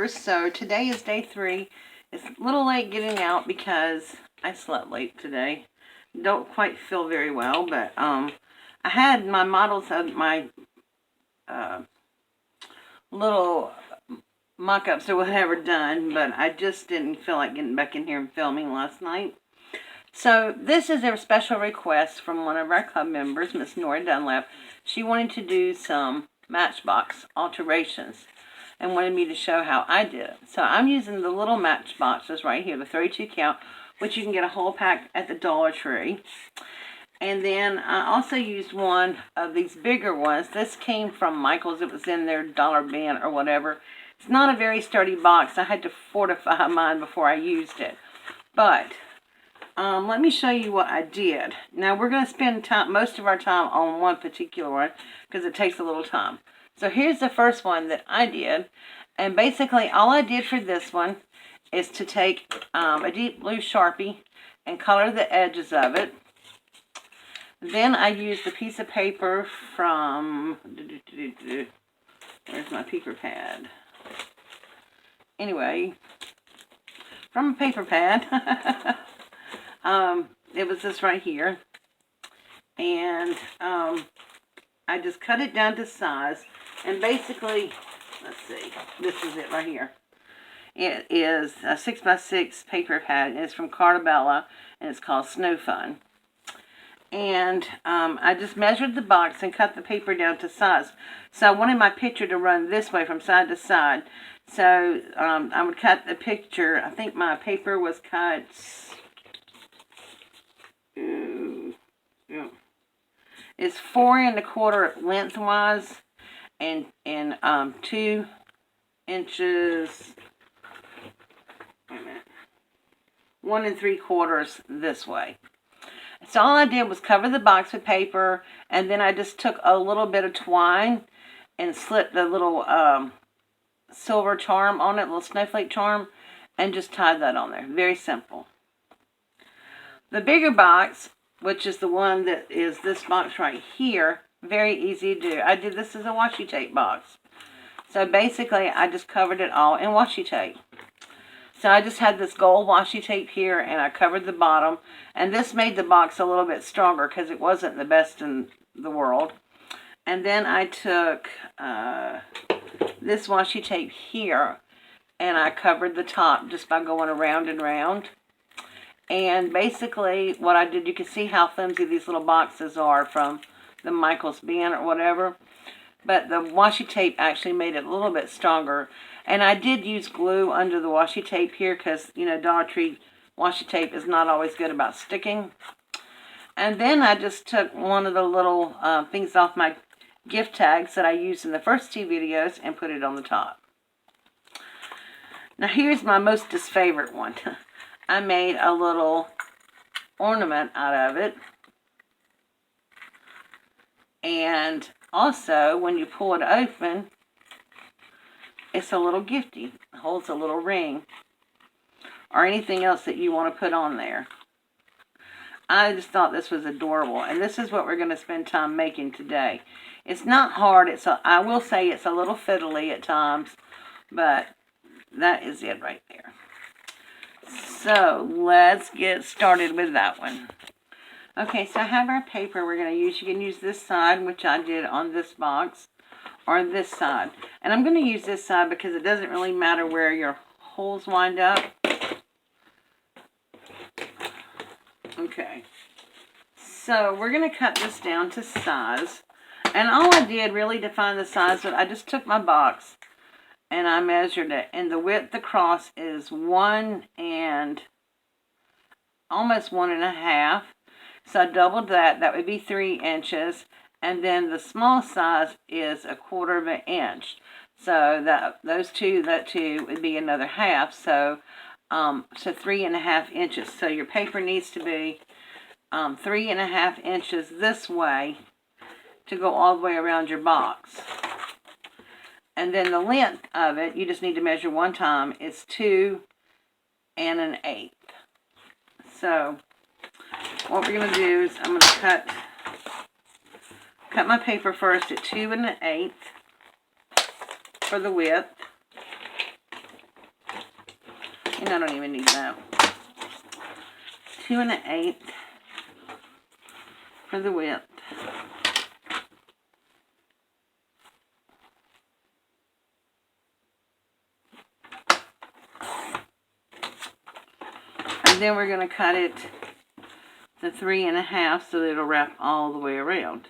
members. So today is day 3. It's a little late getting out because I slept late today. Don't quite feel very well, but I had my models of my little mock-ups or whatever done, but I just didn't feel like getting back in here and filming last night. So this is a special request from one of our club members, Miss Nora Dunlap. She wanted to do some Matchbox alterations and wanted me to show how I did it. So I'm using the little Matchboxes right here, the 32 count, which you can get a whole pack at the Dollar Tree. And then I also used one of these bigger ones. This came from Michael's. It was in their dollar bin or whatever. It's not a very sturdy box. I had to fortify mine before I used it. But let me show you what I did. Now we're going to spend most of our time on one particular one because it takes a little time. So here's the first one that I did. And basically all I did for this one is to take a deep blue Sharpie and color the edges of it. Then I used a piece of paper from, where's my paper pad? Anyway, from a paper pad. It was this right here. And I just cut it down to size. And basically, let's see, this is it right here. It is a 6x6 paper pad. And it's from Cartabella, and it's called Snow Fun. And I just measured the box and cut the paper down to size. So I wanted my picture to run this way from side to side. So I would cut the picture. I think my paper was cut. It's 4 1/4 lengthwise and 2 inches. Wait a minute. 1 3/4 this way. So all I did was cover the box with paper, and then I just took a little bit of twine and slit the little silver charm on it, little snowflake charm, and just tied that on there. Very simple. The bigger box, which is the one that is this box right here, very easy to do. I did this as a washi tape box. So basically, I just covered it all in washi tape. So I just had this gold washi tape here, and I covered the bottom. And this made the box a little bit stronger because it wasn't the best in the world. And then I took this washi tape here, and I covered the top just by going around and around. And basically, what I did, you can see how flimsy these little boxes are from the Michael's bin or whatever. But the washi tape actually made it a little bit stronger. And I did use glue under the washi tape here because, you know, Dollar Tree washi tape is not always good about sticking. And then I just took one of the little things off my gift tags that I used in the first 2 videos and put it on the top. Now here's my most favorite one. I made a little ornament out of it. And also, when you pull it open, it's a little gifty. It holds a little ring or anything else that you want to put on there. I just thought this was adorable, and this is what we're going to spend time making today. It's not hard. I will say it's a little fiddly at times, but that is it right there. So let's get started with that one. Okay, so I have our paper we're going to use. You can use this side, which I did on this box, or this side. And I'm going to use this side because it doesn't really matter where your holes wind up. Okay. So we're going to cut this down to size. And all I did really to find the size, I just took my box and I measured it. And the width across is 1 and almost 1 1/2. So I doubled that. That would be 3 inches. And then the small size is 1/4 inch. So that two would be another half. So 3 1/2 inches. So your paper needs to be 3 1/2 inches this way to go all the way around your box. And then the length of it, you just need to measure one time, is 2 1/8. So what we're going to do is I'm going to cut my paper first at 2 1/8 for the width. And I don't even need that. 2 1/8 for the width. And then we're going to cut it to 3 1/2 so that it'll wrap all the way around.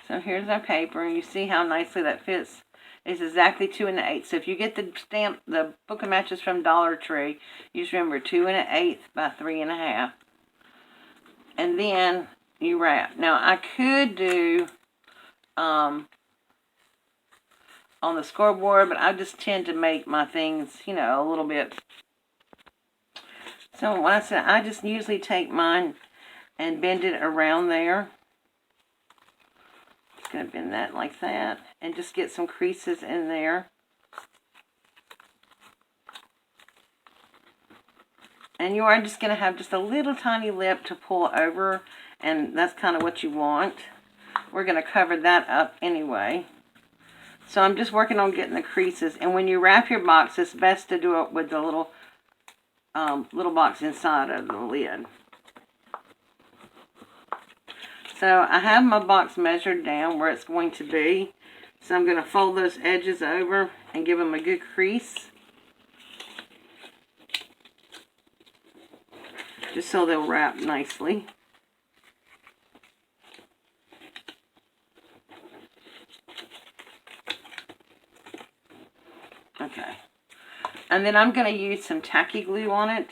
So here's our paper, and you see how nicely that fits. It's exactly 2 1/8. So if you get the book of matches from Dollar Tree, you just remember 2 1/8 by 3 1/2. And then you wrap. Now I could do on the scoreboard, but I just tend to make my things, you know, a little bit. So what I said, I just usually take mine and bend it around there. Just going to bend that like that and just get some creases in there. And you are just going to have just a little tiny lip to pull over, and that's kind of what you want. We're going to cover that up anyway. So I'm just working on getting the creases. And when you wrap your box, it's best to do it with the little box inside of the lid. So I have my box measured down where it's going to be. So I'm going to fold those edges over and give them a good crease. Just so they'll wrap nicely. Okay. And then I'm going to use some tacky glue on it.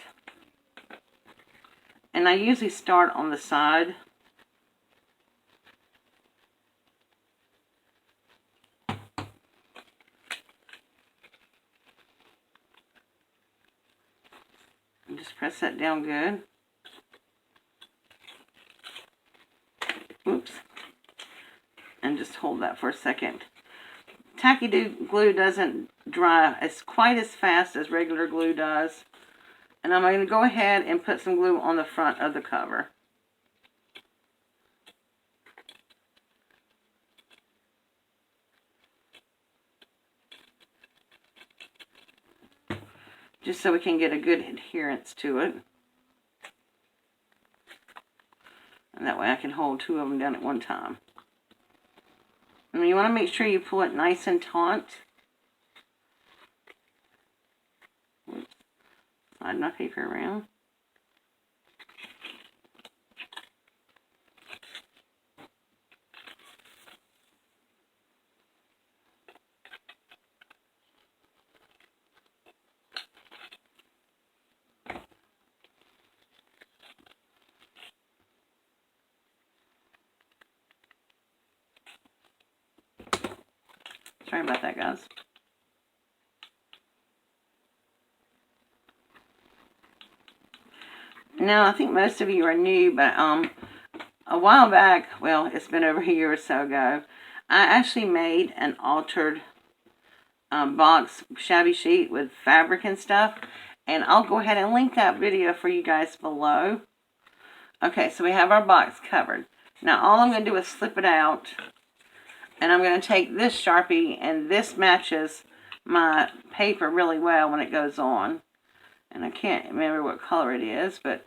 And I usually start on the side. And just press that down good. Oops. And just hold that for a second. Tacky glue doesn't dry as quite as fast as regular glue does. And I'm going to go ahead and put some glue on the front of the cover. Just so we can get a good adherence to it. And that way I can hold two of them down at one time. And you want to make sure you pull it nice and taut. Slide my paper around. Sorry about that, guys. Now, I think most of you are new, but a while back, well, it's been over a year or so ago, I actually made an altered box shabby sheet with fabric and stuff, and I'll go ahead and link that video for you guys below. Okay, so we have our box covered. Now, all I'm going to do is slip it out. And I'm going to take this Sharpie, and this matches my paper really well when it goes on. And I can't remember what color it is, but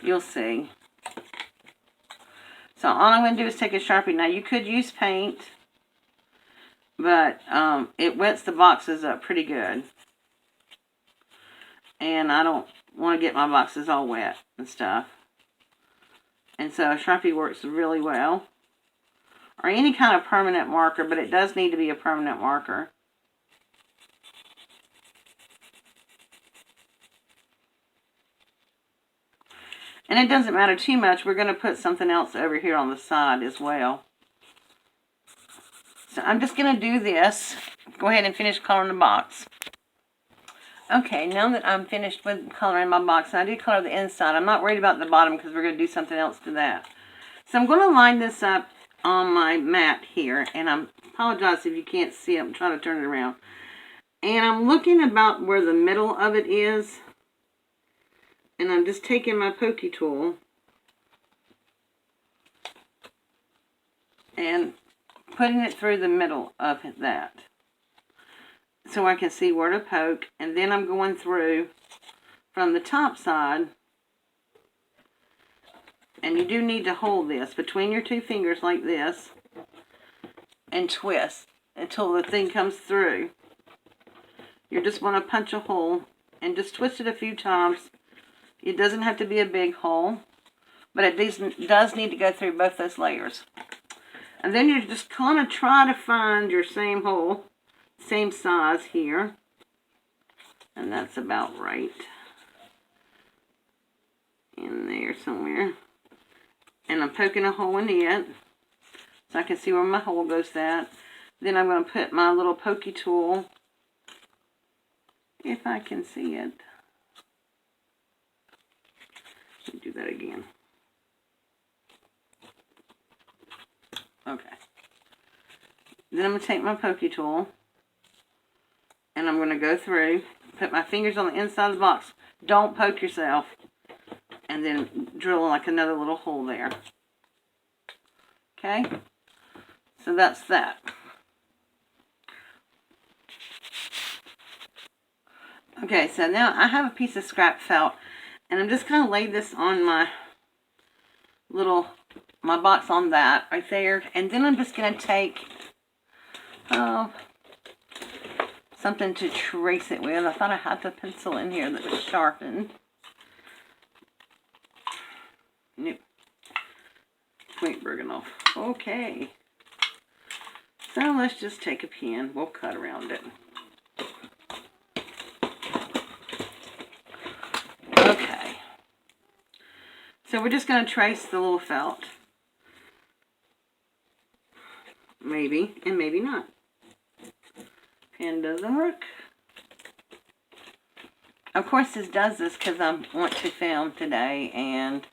you'll see. So all I'm going to do is take a Sharpie. Now you could use paint, but it wets the boxes up pretty good. And I don't want to get my boxes all wet and stuff. And so Sharpie works really well. Or any kind of permanent marker, but it does need to be a permanent marker. And it doesn't matter too much. We're going to put something else over here on the side as well. So I'm just going to do this. Go ahead and finish coloring the box. Okay, now that I'm finished with coloring my box, and I did color the inside, I'm not worried about the bottom because we're going to do something else to that. So I'm going to line this up on my mat here, and I apologize if you can't see it. I'm trying to turn it around. And I'm looking about where the middle of it is, and I'm just taking my pokey tool and putting it through the middle of that so I can see where to poke. And then I'm going through from the top side, and you do need to hold this between your two fingers like this and twist until the thing comes through. You just want to punch a hole and just twist it a few times. It doesn't have to be a big hole, but it does need to go through both those layers. And then you just kind of try to find your same hole, same size here. And that's about right. In there somewhere. And I'm poking a hole in it so I can see where my hole goes at. Then I'm going to put my little pokey tool, if I can see it. Let me do that again. Okay. Then I'm going to take my pokey tool and I'm going to go through, put my fingers on the inside of the box. Don't poke yourself. And then drill like another little hole there. Okay? So that's that. Okay, so now I have a piece of scrap felt, and I'm just going to lay this on my box on that right there. And then I'm just going to take something to trace it with. I thought I had the pencil in here that was sharpened. Nope. Ain't big enough. Okay. So let's just take a pen. We'll cut around it. Okay. So we're just going to trace the little felt. Maybe, and maybe not. Pen doesn't work. Of course, this does this because I want to film today, and,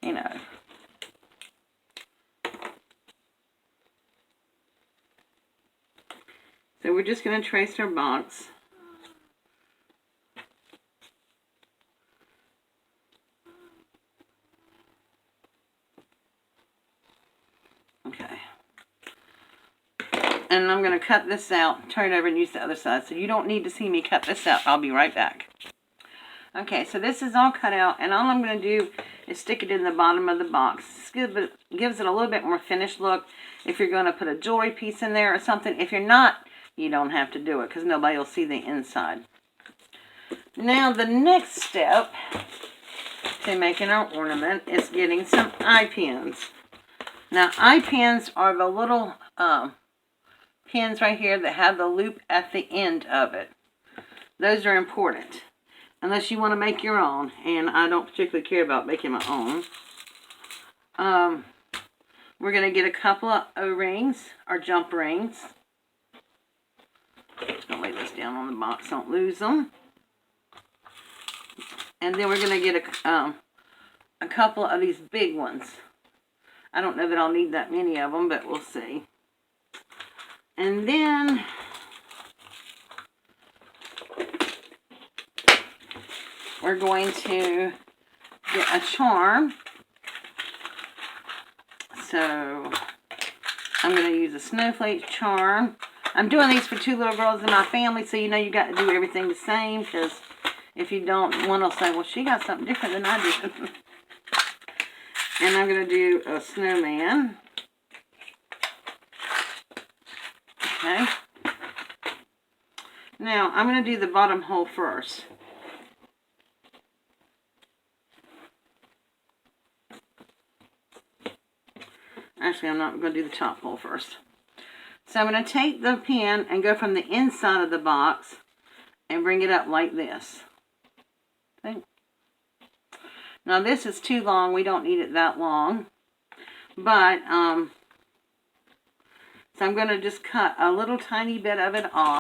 you know. So we're just going to trace our box. Okay. And I'm going to cut this out, turn it over and use the other side. So you don't need to see me cut this out. I'll be right back. Okay, so this is all cut out, and all I'm going to do is stick it in the bottom of the box. This gives it a little bit more finished look if you're going to put a jewelry piece in there or something. If you're not, you don't have to do it because nobody will see the inside. Now the next step to making our ornament is getting some eye pins. Now eye pins are the little pins right here that have the loop at the end of it. Those are important. Unless you want to make your own, and I don't particularly care about making my own. We're going to get a couple of O-rings, or jump rings. Just going to lay this down on the box, don't lose them. And then we're going to get a couple of these big ones. I don't know that I'll need that many of them, but we'll see. And then we're going to get a charm. So I'm going to use a snowflake charm. I'm doing these for 2 little girls in my family, so you know you got to do everything the same, because if you don't, one will say, well, she got something different than I do. And I'm going to do a snowman. Okay. Now, I'm going to do the bottom hole first. Actually, I'm not going to do the top hole first. So I'm going to take the pen and go from the inside of the box and bring it up like this. Okay. Now this is too long. We don't need it that long. But, so I'm going to just cut a little tiny bit of it off.